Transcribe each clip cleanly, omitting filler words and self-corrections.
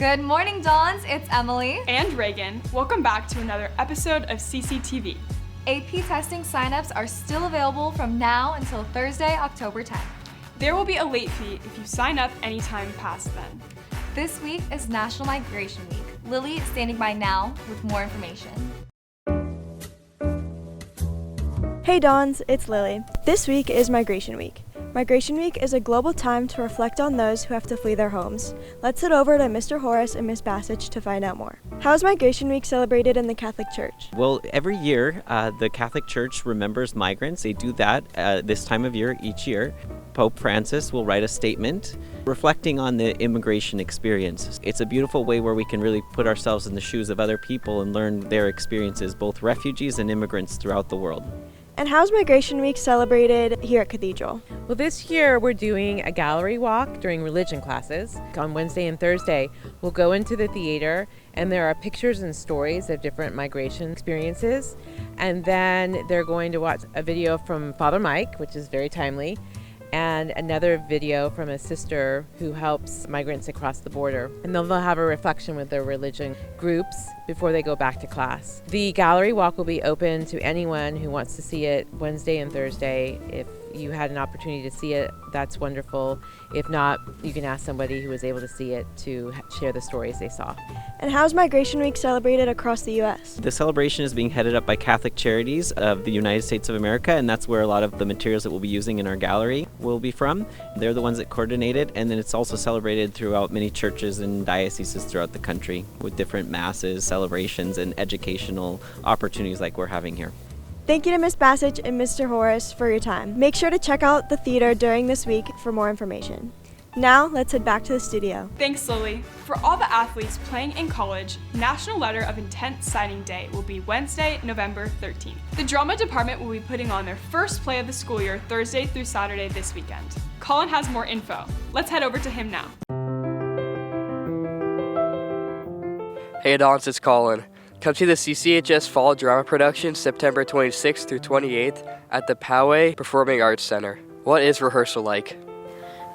Good morning, Dons. It's Emily. And Reagan. Welcome back to another episode of CCTV. AP testing signups are still available from now until Thursday, October 10th. There will be a late fee if you sign up anytime past then. This week is National Migration Week. Lily is standing by now with more information. Hey Dons, it's Lily. This week is Migration Week. Migration Week is a global time to reflect on those who have to flee their homes. Let's head over to Mr. Horace and Miss Bassage to find out more. How is Migration Week celebrated in the Catholic Church? Well, every year, the Catholic Church remembers migrants. They do that this time of year each year. Pope Francis will write a statement reflecting on the immigration experience. It's a beautiful way where we can really put ourselves in the shoes of other people and learn their experiences, both refugees and immigrants throughout the world. And how's Migration Week celebrated here at Cathedral? Well, this year we're doing a gallery walk during religion classes. On Wednesday and Thursday, we'll go into the theater and there are pictures and stories of different migration experiences. And then they're going to watch a video from Father Mike, which is very timely, and another video from a sister who helps migrants across the border. And they'll have a reflection with their religion groups before they go back to class. The gallery walk will be open to anyone who wants to see it Wednesday and Thursday. If you had an opportunity to see it, that's wonderful. If not, you can ask somebody who was able to see it to share the stories they saw. And how's Migration Week celebrated across the U.S.? The celebration is being headed up by Catholic Charities of the United States of America, and that's where a lot of the materials that we'll be using in our gallery will be from. They're the ones that coordinate it, and then it's also celebrated throughout many churches and dioceses throughout the country with different masses, celebrations, and educational opportunities like we're having here. Thank you to Miss Bassage and Mr. Horace for your time. Make sure to check out the theater during this week for more information. Now, let's head back to the studio. Thanks, Lily. For all the athletes playing in college, National Letter of Intent Signing Day will be Wednesday, November 13th. The drama department will be putting on their first play of the school year Thursday through Saturday this weekend. Colin has more info. Let's head over to him now. Hey Dons, it's Colin. Come see the CCHS Fall Drama Production September 26th through 28th at the Poway Performing Arts Center. What is rehearsal like?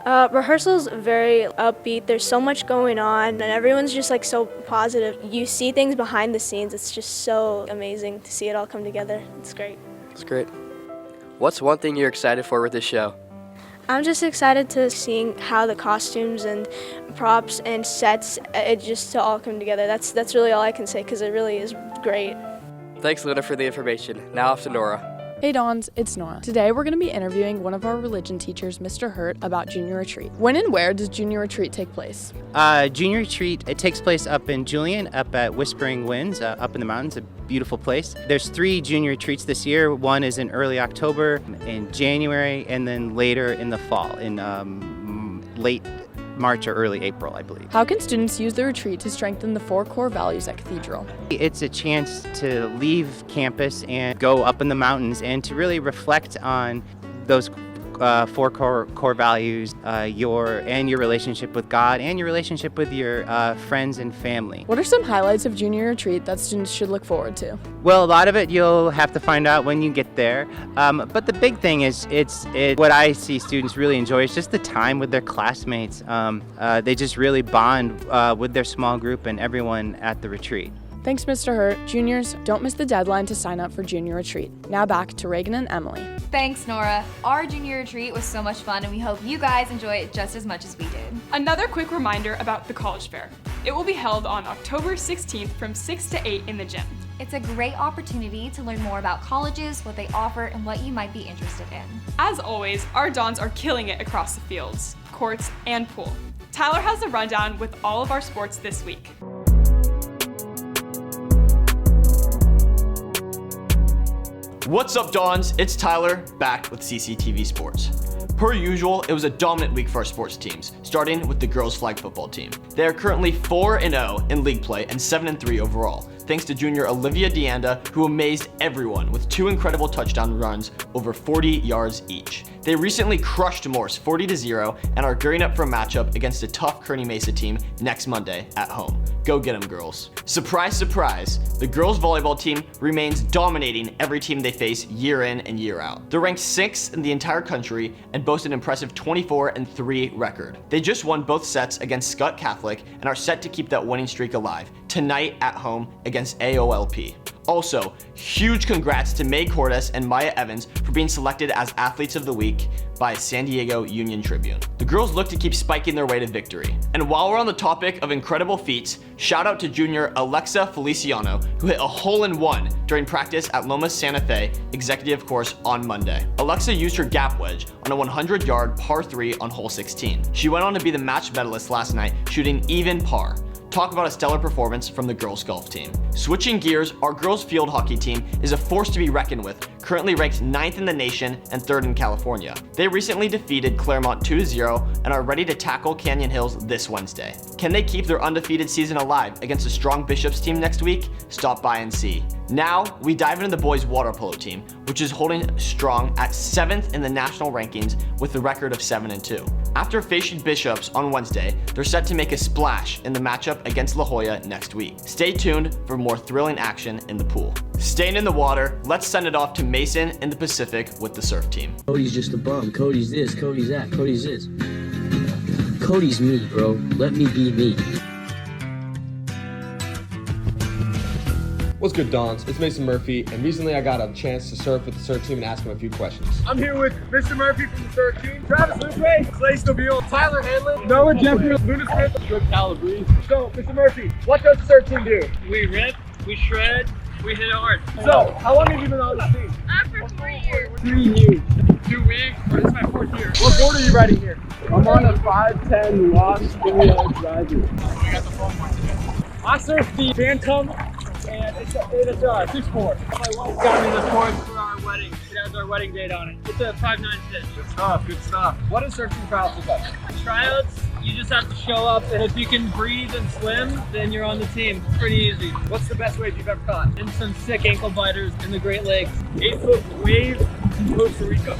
Rehearsal's very upbeat. There's so much going on and everyone's just like so positive. You see things behind the scenes. It's just so amazing to see it all come together. It's great. It's great. What's one thing you're excited for with this show? I'm just excited to seeing how the costumes and props and sets, it just to all come together. That's really all I can say because it really is great. Thanks, Luna, for the information. Now off to Nora. Hey Dons, it's Nora. Today we're going to be interviewing one of our religion teachers, Mr. Hurt, about Junior Retreat. When and where does Junior Retreat take place? Junior Retreat, it takes place up in Julian, up at Whispering Winds, up in the mountains, a beautiful place. There's 3 Junior Retreats this year. One is in early October, in January, and then later in the fall, in late March or early April, I believe. How can students use the retreat to strengthen the 4 core values at Cathedral? It's a chance to leave campus and go up in the mountains and to really reflect on those 4 core values, your relationship with God and your relationship with your friends and family. What are some highlights of Junior Retreat that students should look forward to? Well, a lot of it you'll have to find out when you get there. But the big thing is, what I see students really enjoy is just the time with their classmates. They just really bond with their small group and everyone at the retreat. Thanks, Mr. Hurt. Juniors, don't miss the deadline to sign up for Junior Retreat. Now back to Reagan and Emily. Thanks, Nora. Our Junior Retreat was so much fun, and we hope you guys enjoy it just as much as we did. Another quick reminder about the College Fair. It will be held on October 16th from 6 to 8 in the gym. It's a great opportunity to learn more about colleges, what they offer, and what you might be interested in. As always, our Dons are killing it across the fields, courts, and pool. Tyler has the rundown with all of our sports this week. What's up, Dons? It's Tyler, back with CCTV Sports. Per usual, it was a dominant week for our sports teams, starting with the girls' flag football team. They are currently 4-0 in league play and 7-3 overall. thanks to junior Olivia Deanda, who amazed everyone with 2 incredible touchdown runs over 40 yards each. They recently crushed Morse 40-0 and are gearing up for a matchup against a tough Kearney Mesa team next Monday at home. Go get 'em, girls. Surprise, surprise, the girls volleyball team remains dominating every team they face year in and year out. They're ranked 6th in the entire country and boast an impressive 24-3 record. They just won both sets against Scott Catholic and are set to keep that winning streak alive tonight at home against AOLP. Also, huge congrats to May Cordes and Maya Evans for being selected as Athletes of the Week by San Diego Union Tribune. The girls look to keep spiking their way to victory. And while we're on the topic of incredible feats, shout out to junior Alexa Feliciano, who hit a hole-in-one during practice at Loma Santa Fe Executive Course on Monday. Alexa used her gap wedge on a 100-yard par 3 on hole 16. She went on to be the match medalist last night, shooting even par. Talk about a stellar performance from the girls golf team. Switching gears, our girls field hockey team is a force to be reckoned with, currently ranked 9th in the nation and 3rd in California. They recently defeated Claremont 2-0 and are ready to tackle Canyon Hills this Wednesday. Can they keep their undefeated season alive against a strong Bishops team next week? Stop by and see. Now, we dive into the boys water polo team, which is holding strong at 7th in the national rankings with a record of 7-2. After facing Bishops on Wednesday, they're set to make a splash in the matchup against La Jolla next week. Stay tuned for more thrilling action in the pool. Staying in the water, let's send it off to Mason in the Pacific with the surf team. Cody's just a bum. Cody's this, Cody's that, Cody's this. Cody's me, bro. Let me be me. What's good, Dons? It's Mason Murphy, and recently I got a chance to surf with the surf team and ask them a few questions. I'm here with Mr. Murphy from the surf team, Travis Luque, Clay Stoville, Tyler Hanlon, Noah Jeffrey, Luna Smith, Good Calabrese. So, Mr. Murphy, what does the surf team do? We rip, we shred, we hit it hard. So, how long have you been on this team? For 3 years. 3 years. 2 weeks, this is my 4th year. What board are you riding here? I'm on a 5'10" Lost Driver. We got the phone one today. I surf the Phantom, and it's 6'4". My wife got me the cord for our wedding. It has our wedding date on it. It's a 5'9" fish. Good stuff. What does surfing tryouts look like? Tryouts, you just have to show up, and if you can breathe and swim, then you're on the team. It's pretty easy. What's the best wave you've ever caught? And some sick ankle biters in the Great Lakes. 8-foot wave in Costa Rica.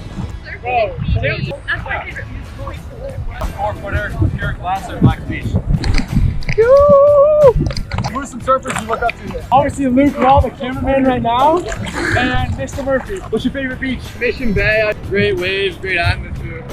Bro, That's my favorite. 4-footer, pure glass or Black Beach. Who are some surfers you look up to here? Obviously Luke Wall, the cameraman right now, and Mr. Murphy. What's your favorite beach? Mission Bay, great waves, great atmosphere.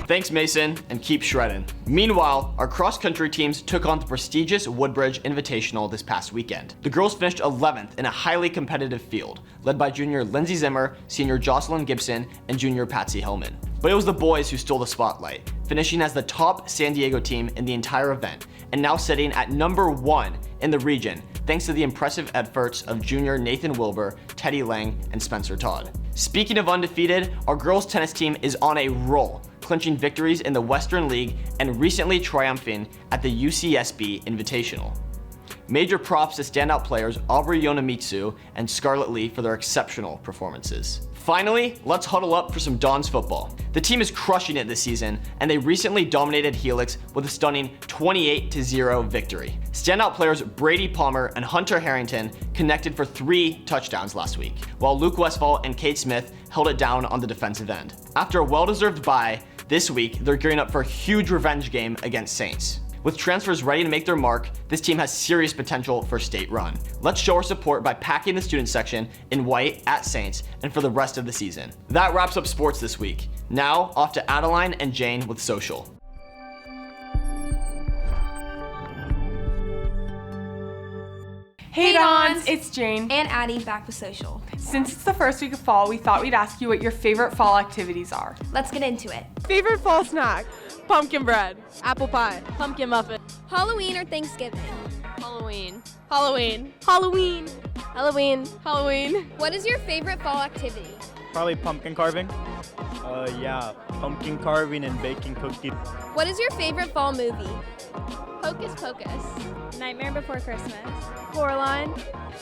Thanks, Mason, and keep shredding. Meanwhile, our cross-country teams took on the prestigious Woodbridge Invitational this past weekend. The girls finished 11th in a highly competitive field, led by junior Lindsay Zimmer, senior Jocelyn Gibson, and junior Patsy Hillman. But it was the boys who stole the spotlight, finishing as the top San Diego team in the entire event, and now sitting at #1 in the region, thanks to the impressive efforts of junior Nathan Wilbur, Teddy Lang, and Spencer Todd. Speaking of undefeated, our girls tennis team is on a roll, clinching victories in the Western League and recently triumphing at the UCSB Invitational. Major props to standout players Aubrey Yonemitsu and Scarlett Lee for their exceptional performances. Finally, let's huddle up for some Dons football. The team is crushing it this season, and they recently dominated Helix with a stunning 28-0 victory. Standout players Brady Palmer and Hunter Harrington connected for 3 touchdowns last week, while Luke Westfall and Kate Smith held it down on the defensive end. After a well-deserved bye, this week they're gearing up for a huge revenge game against Saints. With transfers ready to make their mark, this team has serious potential for a state run. Let's show our support by packing the student section in white at Saints and for the rest of the season. That wraps up sports this week. Now, off to Adeline and Jane with social. Hey Dons, it's Jane. And Addie back with social. Since it's the first week of fall, we thought we'd ask you what your favorite fall activities are. Let's get into it. Favorite fall snack? Pumpkin bread. Apple pie. Pumpkin muffin. Halloween or Thanksgiving? Halloween. Halloween. Halloween. Halloween. Halloween. What is your favorite fall activity? Probably pumpkin carving. Yeah, pumpkin carving and baking cookies. What is your favorite fall movie? Hocus Pocus. Nightmare Before Christmas. Coraline.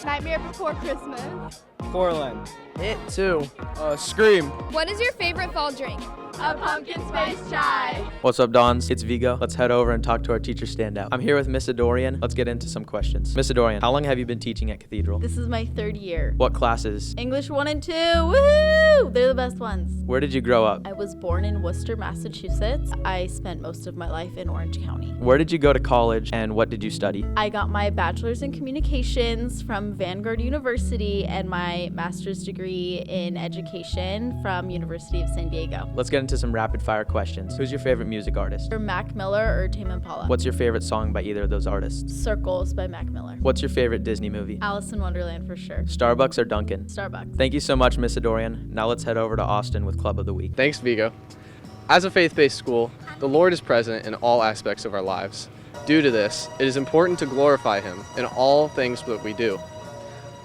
Nightmare Before Christmas. Coraline. It too. Scream. What is your favorite fall drink? A pumpkin spice chai. What's up, Dons? It's Vigo. Let's head over and talk to our teacher standout. I'm here with Miss Adorian. Let's get into some questions. Miss Adorian, how long have you been teaching at Cathedral? This is my 3rd year. What classes? English 1 and 2. Woohoo! They're the best ones. Where did you grow up? I was born in Worcester, Massachusetts. I spent most of my life in Orange County. Where did you go to college and what did you study? I got my bachelor's in communications from Vanguard University and my master's degree in education from University of San Diego. Let's get into some rapid fire questions. Who's your favorite music artist? Mac Miller or Tame Impala. What's your favorite song by either of those artists? Circles by Mac Miller. What's your favorite Disney movie? Alice in Wonderland for sure. Starbucks or Dunkin'? Starbucks. Thank you so much, Miss Adorian. Now let's head over to Austin with Club of the Week. Thanks, Vigo. As a faith-based school, the Lord is present in all aspects of our lives. Due to this, it is important to glorify Him in all things that we do.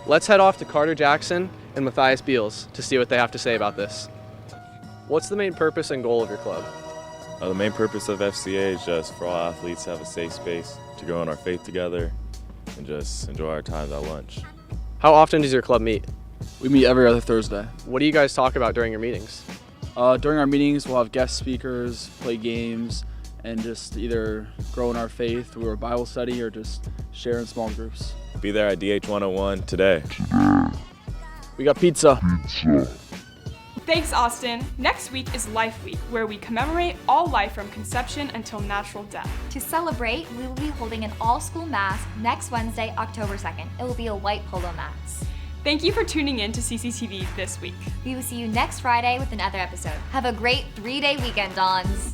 Let's head off to Carter Jackson and Matthias Beals to see what they have to say about this. What's the main purpose and goal of your club? The main purpose of FCA is just for all athletes to have a safe space to grow in our faith together and just enjoy our times at lunch. How often does your club meet? We meet every other Thursday. What do you guys talk about during your meetings? During our meetings, we'll have guest speakers, play games, and just either grow in our faith through a Bible study or just share in small groups. Be there at DH 101 today. We got pizza. Thanks, Austin. Next week is Life Week, where we commemorate all life from conception until natural death. To celebrate, we will be holding an all-school mass next Wednesday, October 2nd. It will be a white polo mass. Thank you for tuning in to CCTV this week. We will see you next Friday with another episode. Have a great 3-day weekend, Dons.